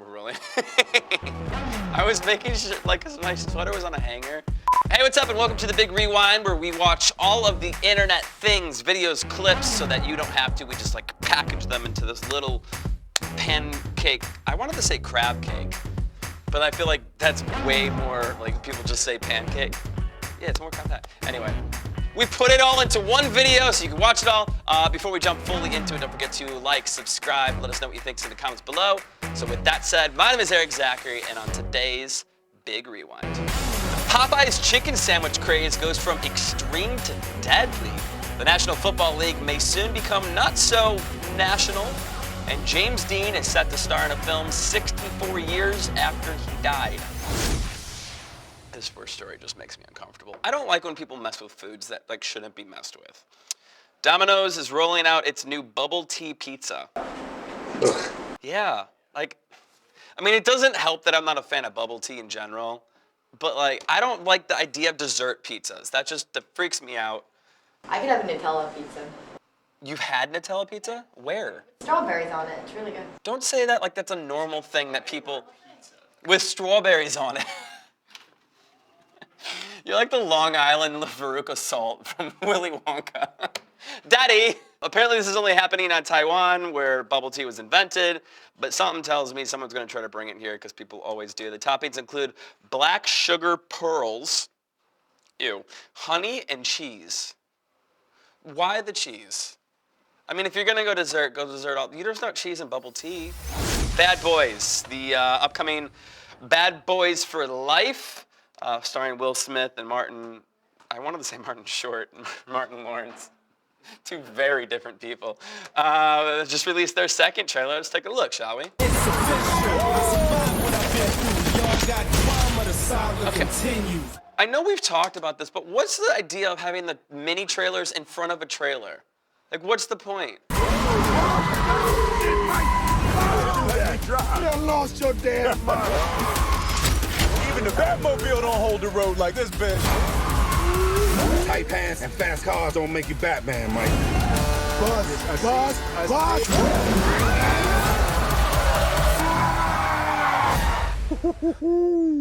We're rolling. I was making sure, like, 'cause my sweater was on a hanger. Hey, what's up, and welcome to the Big Rewind, where we watch all of the internet things, videos, clips, so that you don't have to. We just like package them into this little pancake. I wanted to say crab cake, but I feel like that's way more, like, people just say pancake. Yeah, it's more compact. Anyway, we put it all into one video so you can watch it all. Before we jump fully into it, don't forget to like, subscribe, let us know what you think in the comments below. So with that said, my name is Erik Zachary, and on today's Big Rewind, Popeyes Chicken sandwich craze goes from extreme to deadly. The National Football League may soon become not so national, and James Dean is set to star in a film 64 years after he died. This first story just makes me uncomfortable. I don't like when people mess with foods that like shouldn't be messed with. Domino's is rolling out its new bubble tea pizza. Ugh. Yeah, like, I mean, it doesn't help that I'm not a fan of bubble tea in general, but like, I don't like the idea of dessert pizzas. That freaks me out. I could have a Nutella pizza. You've had Nutella pizza? Where? Strawberries on it. It's really good. Don't say that like that's a normal thing that people with strawberries on it. You're like the Long Island Veruca Salt from Willy Wonka. Daddy! Apparently this is only happening on Taiwan, where bubble tea was invented, but something tells me someone's gonna try to bring it here because people always do. The toppings include black sugar pearls, ew, honey and cheese. Why the cheese? I mean, if you're gonna go dessert all. There's no cheese in bubble tea. Bad Boys, the upcoming Bad Boys for Life, starring Will Smith and Martin, I wanted to say Martin Short, Martin Lawrence. Two very different people. Just released their second trailer. Let's take a look, shall we? Okay. I know we've talked about this, but what's the idea of having the mini trailers in front of a trailer? Like, what's the point? You lost your damn mind. Even the Batmobile don't hold the road like this bitch. Tight pants and fast cars don't make you Batman, Mike. Buzz.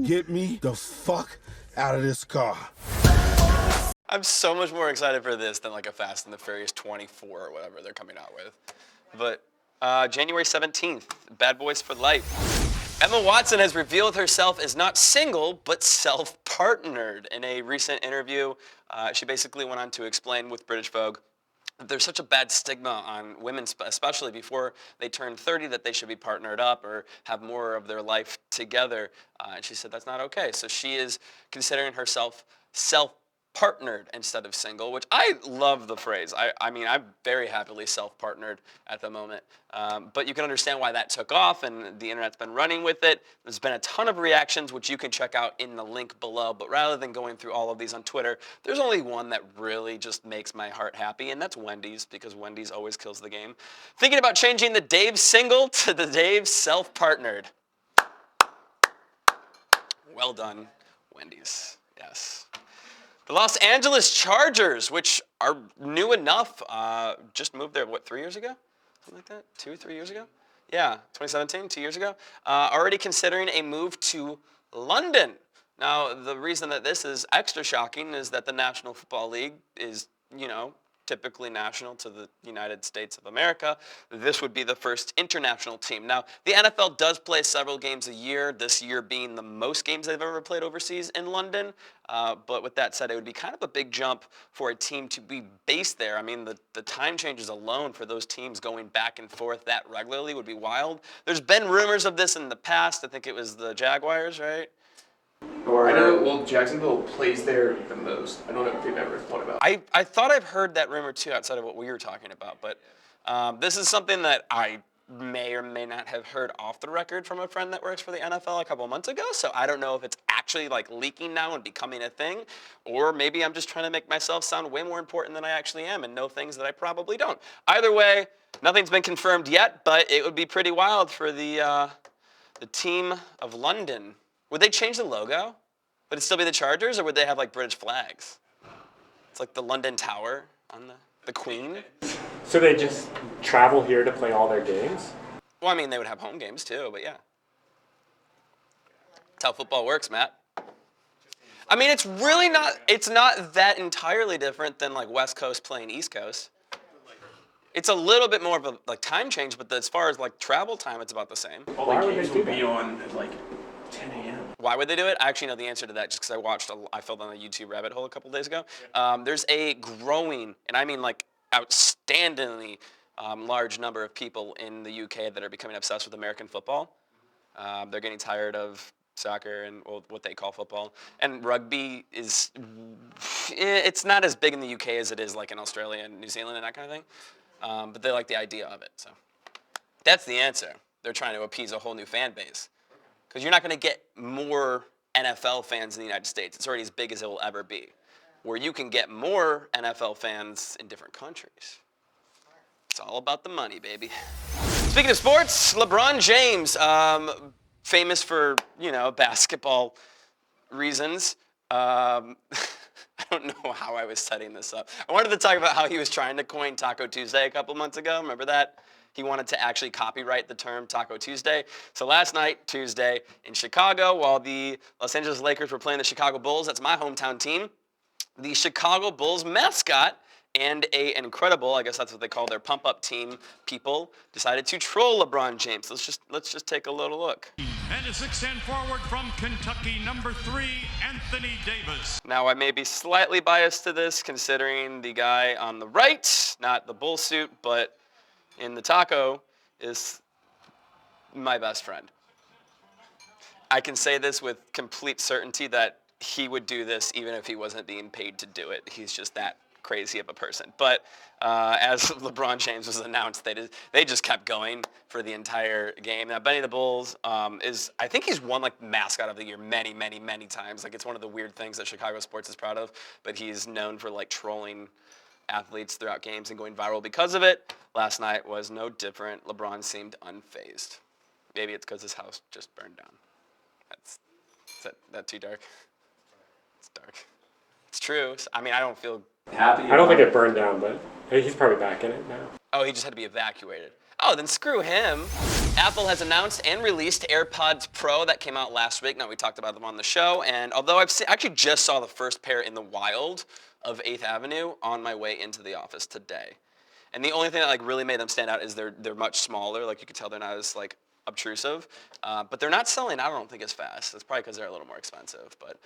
Get me the fuck out of this car. I'm so much more excited for this than like a Fast and the Furious 24 or whatever they're coming out with. But January 17th, Bad Boys for Life. Emma Watson has revealed herself as not single, but self-partnered. In a recent interview, she basically went on to explain with British Vogue that there's such a bad stigma on women, especially before they turn 30, that they should be partnered up or have more of their life together. And she said that's not okay. So she is considering herself self-partnered instead of single, which I love the phrase. I mean, I'm very happily self-partnered at the moment. But you can understand why that took off, and the internet's been running with it. There's been a ton of reactions, which you can check out in the link below. But rather than going through all of these on Twitter, there's only one that really just makes my heart happy, and that's Wendy's, because Wendy's always kills the game. Thinking about changing the Dave single to the Dave self-partnered. Well done, Wendy's. Yes. The Los Angeles Chargers, which are new enough, just moved there, what, 3 years ago? Something like that? 2 or 3 years ago? Yeah, 2017, 2 years ago. Already considering a move to London. Now, the reason that this is extra shocking is that the National Football League is, you know, typically national to the United States of America. This would be the first international team. Now, the NFL does play several games a year, this year being the most games they've ever played overseas in London. But with that said, it would be kind of a big jump for a team to be based there. I mean, the time changes alone for those teams going back and forth that regularly would be wild. There's been rumors of this in the past. I think it was the Jaguars, right? I know, well, Jacksonville plays there the most. I don't know if you've ever thought about it. I thought I've heard that rumor too outside of what we were talking about, but this is something that I may or may not have heard off the record from a friend that works for the NFL a couple months ago, so I don't know if it's actually like leaking now and becoming a thing, or maybe I'm just trying to make myself sound way more important than I actually am and know things that I probably don't. Either way, nothing's been confirmed yet, but it would be pretty wild for the team of London. Would they change the logo? Would it still be the Chargers, or would they have like British flags? It's like the London Tower on the Queen. So they just travel here to play all their games? Well, I mean, they would have home games too, but yeah. That's how football works, Matt. I mean, it's really not, it's not that entirely different than like West Coast playing East Coast. It's a little bit more of a like time change, but as far as like travel time, it's about the same. All the games will be on at like 10 a.m. Why would they do it? I actually know the answer to that just because I fell down a YouTube rabbit hole a couple days ago. There's a growing, and I mean like outstandingly large number of people in the UK that are becoming obsessed with American football. They're getting tired of soccer and what they call football. And rugby is, it's not as big in the UK as it is like in Australia and New Zealand and that kind of thing. But they like the idea of it. So that's the answer. They're trying to appease a whole new fan base. Because you're not going to get more NFL fans in the United States. It's already as big as it will ever be. Where you can get more NFL fans in different countries. It's all about the money, baby. Speaking of sports, LeBron James, famous for, you know, basketball reasons. I don't know how I was setting this up. I wanted to talk about how he was trying to coin Taco Tuesday a couple months ago. Remember that? He wanted to actually copyright the term Taco Tuesday. So last night, Tuesday, in Chicago, while the Los Angeles Lakers were playing the Chicago Bulls, that's my hometown team, the Chicago Bulls mascot and an incredible, I guess that's what they call their pump-up team people, decided to troll LeBron James. Let's just take a little look. And a 6'10" forward from Kentucky, number 3, Anthony Davis. Now, I may be slightly biased to this, considering the guy on the right, not the bull suit, but in the taco, is my best friend. I can say this with complete certainty that he would do this even if he wasn't being paid to do it. He's just that crazy of a person. But as LeBron James was announced, they just kept going for the entire game. Now, Benny the Bulls I think he's won like mascot of the year many, many, many times. Like it's one of the weird things that Chicago sports is proud of, but he's known for like trolling athletes throughout games and going viral because of it. Last night was no different. LeBron seemed unfazed. Maybe it's because his house just burned down. Is that too dark? It's dark. It's true. I mean, I don't feel Happy. I don't think it burned down, but he's probably back in it now. Oh, he just had to be evacuated. Oh, then screw him. Apple has announced and released AirPods Pro that came out last week. Now, we talked about them on the show, and although I actually just saw the first pair in the wild of 8th Avenue on my way into the office today. And the only thing that like really made them stand out is they're much smaller. Like you could tell they're not as like obtrusive, but they're not selling out, I don't think, as fast. That's probably because they're a little more expensive. But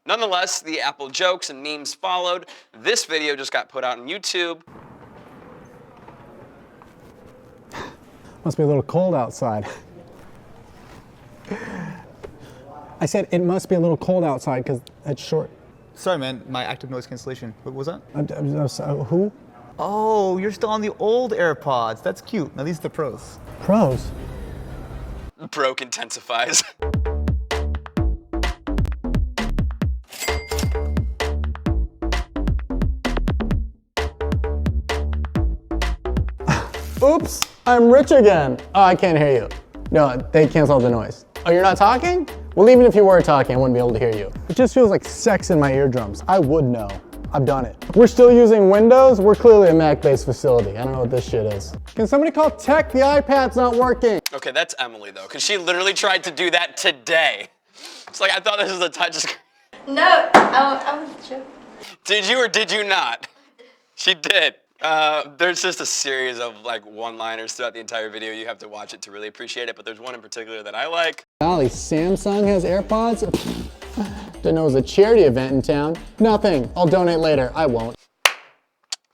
nonetheless, the Apple jokes and memes followed. This video just got put out on YouTube. Must be a little cold outside. I said it must be a little cold outside because it's short. Sorry, man, my active noise cancellation. What was that? Who? Oh, you're still on the old AirPods. That's cute. Now these are the pros. Pros? Broke intensifies. Oops, I'm rich again. Oh, I can't hear you. No, they canceled the noise. Oh, you're not talking? Well, even if you were talking, I wouldn't be able to hear you. It just feels like sex in my eardrums. I would know. I've done it. We're still using Windows. We're clearly a Mac-based facility. I don't know what this shit is. Can somebody call tech? The iPad's not working. Okay, that's Emily though, because she literally tried to do that today. It's like, I thought this was a touchscreen. No, I was joking. Did you or did you not? She did. There's just a series of like one-liners throughout the entire video. You have to watch it to really appreciate it, but there's one in particular that I like. Golly, Samsung has AirPods? Didn't know it was a charity event in town. Nothing. I'll donate later. I won't.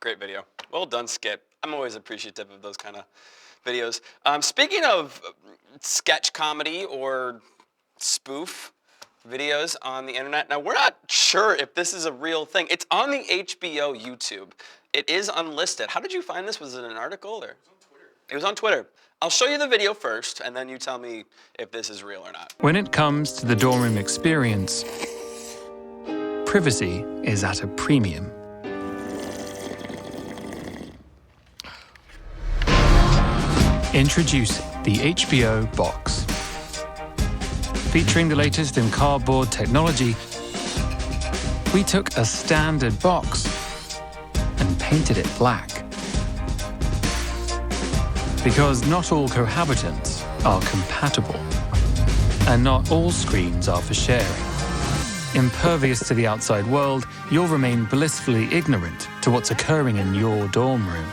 Great video. Well done, Skip. I'm always appreciative of those kind of videos. Speaking of sketch comedy or spoof videos on the internet, now we're not sure if this is a real thing. It's on the HBO YouTube. It is unlisted. How did you find this? Was it an article or? It was on Twitter. It was on Twitter. I'll show you the video first, and then you tell me if this is real or not. When it comes to the dorm room experience, privacy is at a premium. Introducing the HBO Box. Featuring the latest in cardboard technology, we took a standard box and painted it black. Because not all cohabitants are compatible. And not all screens are for sharing. Impervious to the outside world, you'll remain blissfully ignorant to what's occurring in your dorm room.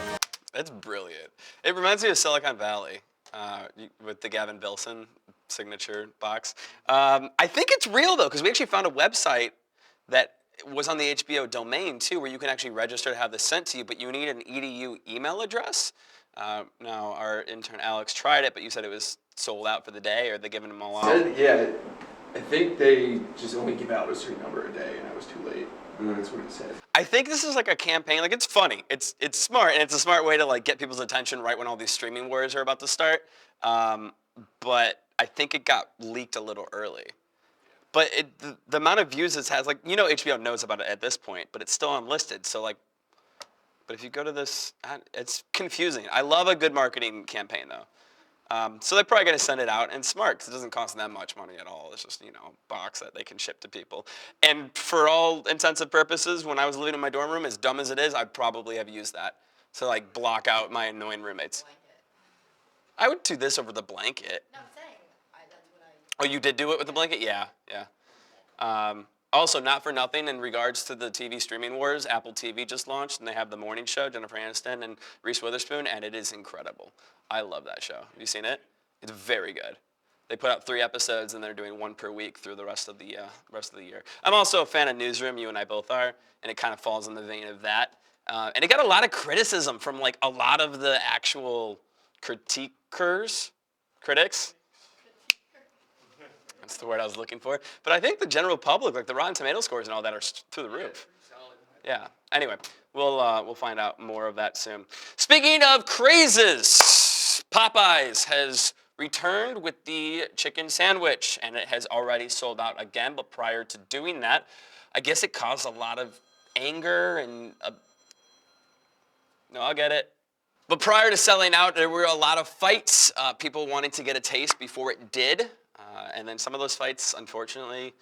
That's brilliant. It reminds me of Silicon Valley with the Gavin Bilson signature box. I think it's real though, because we actually found a website that was on the HBO domain too, where you can actually register to have this sent to you, but you need an EDU email address. Now, our intern Alex tried it, but you said it was sold out for the day, or they're giving them all out? Yeah, I think they just only give out a certain number a day, and I was too late. That's what it said. I think this is like a campaign. Like, it's funny. It's smart, and it's a smart way to like get people's attention right when all these streaming wars are about to start. But I think it got leaked a little early. But the amount of views this has, like, you know, HBO knows about it at this point, but it's still unlisted. So like, but if you go to this, it's confusing. I love a good marketing campaign though. So they're probably going to send it out, and smart, because it doesn't cost them much money at all. It's just, you know, a box that they can ship to people. And for all intents and purposes, when I was living in my dorm room, as dumb as it is, I'd probably have used that to like block out my annoying roommates. I would do this over the blanket. No, I'm saying, that's what I... Oh, you did do it with the blanket? Yeah, yeah. Also, not for nothing, in regards to the TV streaming wars, Apple TV just launched, and they have the morning show, Jennifer Aniston and Reese Witherspoon, and it is incredible. I love that show. Have you seen it? It's very good. They put out 3 episodes, and they're doing 1 per week through the rest of the year. I'm also a fan of Newsroom. You and I both are, and it kind of falls in the vein of that. And it got a lot of criticism from like a lot of the actual critics. That's the word I was looking for. But I think the general public, like the Rotten Tomato scores and all that, are through the roof. Yeah. Anyway, we'll find out more of that soon. Speaking of crazes, Popeyes has returned with the chicken sandwich, and it has already sold out again. But prior to doing that, I guess it caused a lot of anger and no, I'll get it. But prior to selling out, there were a lot of fights, people wanting to get a taste before it did. And then some of those fights, unfortunately,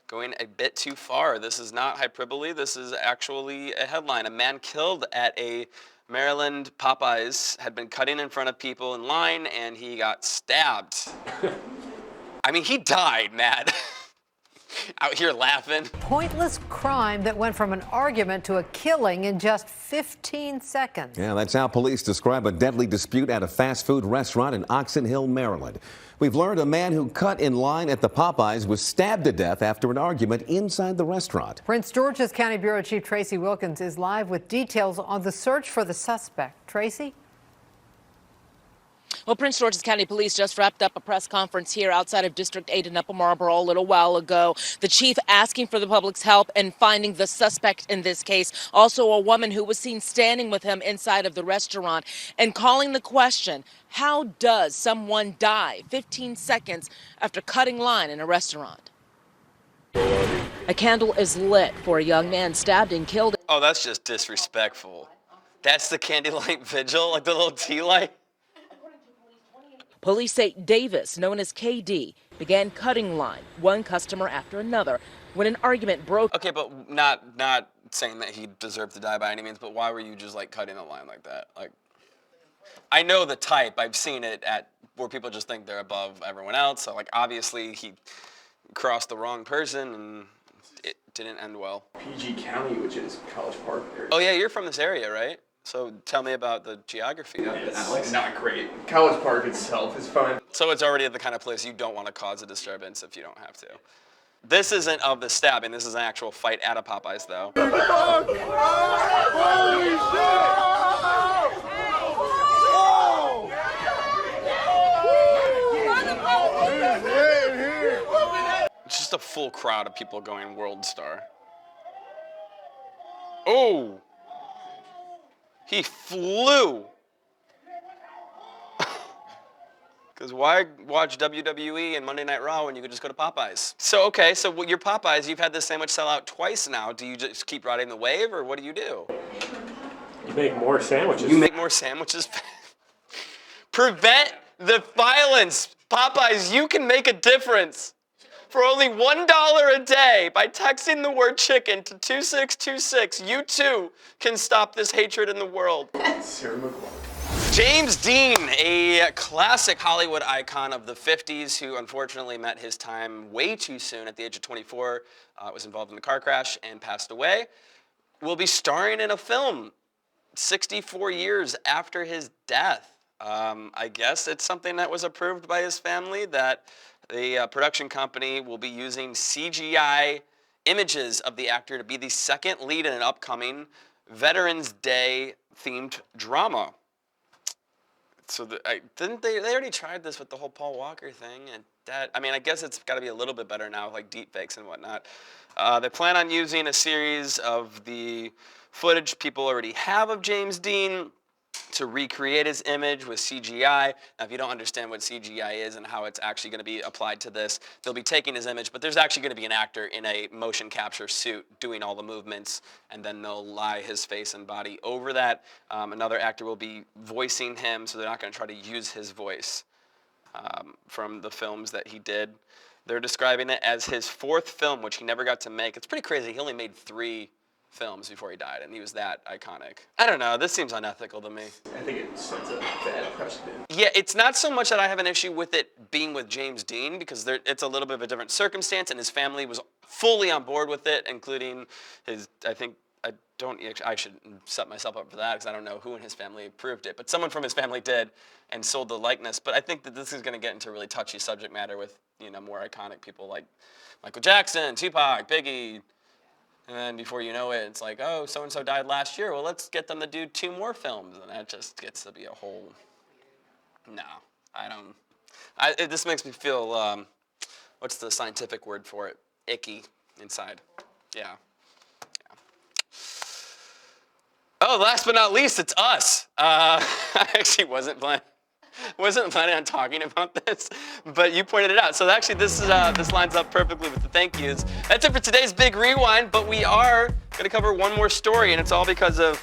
going a bit too far. This is not hyperbole. This is actually a headline. A man killed at a Maryland Popeyes had been cutting in front of people in line, and he got stabbed. I mean, he died, Matt. Out here laughing. Pointless crime that went from an argument to a killing in just 15 seconds. Yeah, that's how police describe a deadly dispute at a fast food restaurant in Oxon Hill, Maryland. We've learned a man who cut in line at the Popeyes was stabbed to death after an argument inside the restaurant. Prince George's County Bureau Chief Tracy Wilkins is live with details on the search for the suspect. Tracy? Well, Prince George's County Police just wrapped up a press conference here outside of District 8 in Upper Marlboro a little while ago. The chief asking for the public's help in finding the suspect in this case. Also, a woman who was seen standing with him inside of the restaurant and calling the question, how does someone die 15 seconds after cutting line in a restaurant? A candle is lit for a young man stabbed and killed. Oh, that's just disrespectful. That's the candlelight vigil, like the little tea light? Police say Davis, known as KD, began cutting line, one customer after another, when an argument broke. Okay, but not saying that he deserved to die by any means, but why were you just like cutting the line like that? Like, I know the type. I've seen it at where people just think they're above everyone else. So like, obviously he crossed the wrong person and it didn't end well. PG County, which is College Park area. Oh yeah, you're from this area, right? So tell me about the geography. Yeah, it's not great. College Park itself is fine. So it's already the kind of place you don't want to cause a disturbance if you don't have to. This isn't of the stabbing. This is an actual fight at a Popeyes, though. It's just a full crowd of people going World Star. Oh! He flew. Because why watch WWE and Monday Night Raw when you could just go to Popeyes? So, okay, so your Popeyes, you've had this sandwich sell out twice now. Do you just keep riding the wave, or what do? You make more sandwiches. You make more sandwiches? Prevent the violence. Popeyes, you can make a difference. For only $1 a day, by texting the word chicken to 2626, you too can stop this hatred in the world. Sarah McLaughlin. James Dean, a classic Hollywood icon of the 50s who unfortunately met his time way too soon at the age of 24, was involved in a car crash and passed away, will be starring in a film 64 years after his death. I guess it's something that was approved by his family, that the production company will be using CGI images of the actor to be the second lead in an upcoming Veterans Day themed drama. So didn't they already tried this with the whole Paul Walker thing, and that, I mean, I guess it's got to be a little bit better now with like deep fakes and whatnot. They plan on using a series of the footage people already have of James Dean to recreate his image with CGI. Now, if you don't understand what CGI is and how it's actually going to be applied to this, they'll be taking his image, but there's actually going to be an actor in a motion capture suit doing all the movements, and then they'll lie his face and body over that. Another actor will be voicing him, so they're not going to try to use his voice from the films that he did. They're describing it as his fourth film, which he never got to make. It's pretty crazy. He only made 3 films before he died, and he was that iconic. I don't know, this seems unethical to me. I think it sets a bad precedent. Yeah, it's not so much that I have an issue with it being with James Dean, because it's a little bit of a different circumstance, and his family was fully on board with it, including his, I should set myself up for that, because I don't know who in his family approved it, but someone from his family did and sold the likeness. But I think that this is going to get into really touchy subject matter with, you know, more iconic people like Michael Jackson, Tupac, Biggie. And then before you know it, it's like, oh, so-and-so died last year. Well, let's get them to do 2 more films. And that just gets to be a whole, no, this makes me feel, what's the scientific word for it? Icky inside. Yeah. Oh, last but not least, it's us. I actually wasn't planning on talking about this, but you pointed it out. So actually, this lines up perfectly with the thank yous. That's it for today's Big Rewind, but we are going to cover one more story, and it's all because of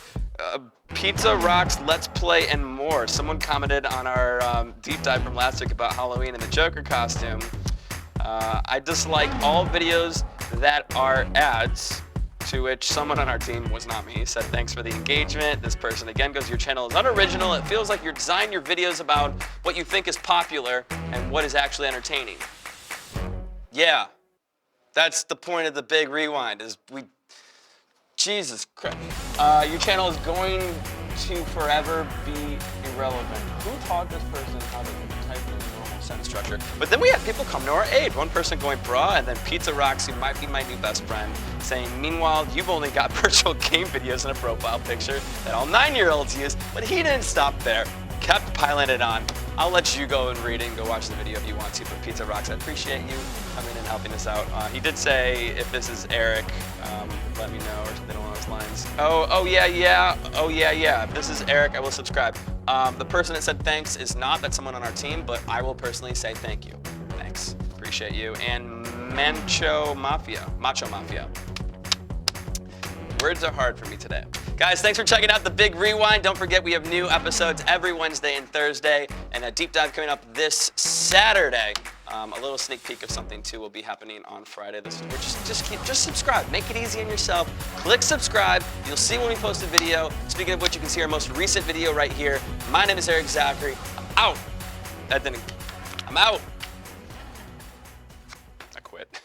Pizza Rocks Let's Play and more. Someone commented on our deep dive from last week about Halloween and the Joker costume. I dislike all videos that are ads, to which someone on our team, was not me, said thanks for the engagement. This person again goes, your channel is unoriginal. It feels like you're designing your videos about what you think is popular and what is actually entertaining. Yeah, that's the point of the Big Rewind, is Jesus Christ. Your channel is going to forever be irrelevant. Who taught this person how to type in a normal sentence structure? But then we had people come to our aid. One person going bruh, and then Pizza Rocks, who might be my new best friend, saying, meanwhile, you've only got virtual game videos and a profile picture that all 9-year-olds use. But he didn't stop there. Kept piling it on. I'll let you go and read it and go watch the video if you want to, but Pizza Rocks, I appreciate you coming and helping us out. He did say, if this is Erik, let me know, or something along those lines. Oh yeah. If this is Erik, I will subscribe. The person that said thanks is not, that's someone on our team, but I will personally say thank you. Thanks, appreciate you. And Macho Mafia. Words are hard for me today. Guys, thanks for checking out the Big Rewind. Don't forget, we have new episodes every Wednesday and Thursday, and a deep dive coming up this Saturday. A little sneak peek of something too will be happening on Friday. Just subscribe. Make it easy on yourself. Click subscribe. You'll see when we post a video. Speaking of which, you can see our most recent video right here. My name is Erik Zachary. I'm out. I'm out.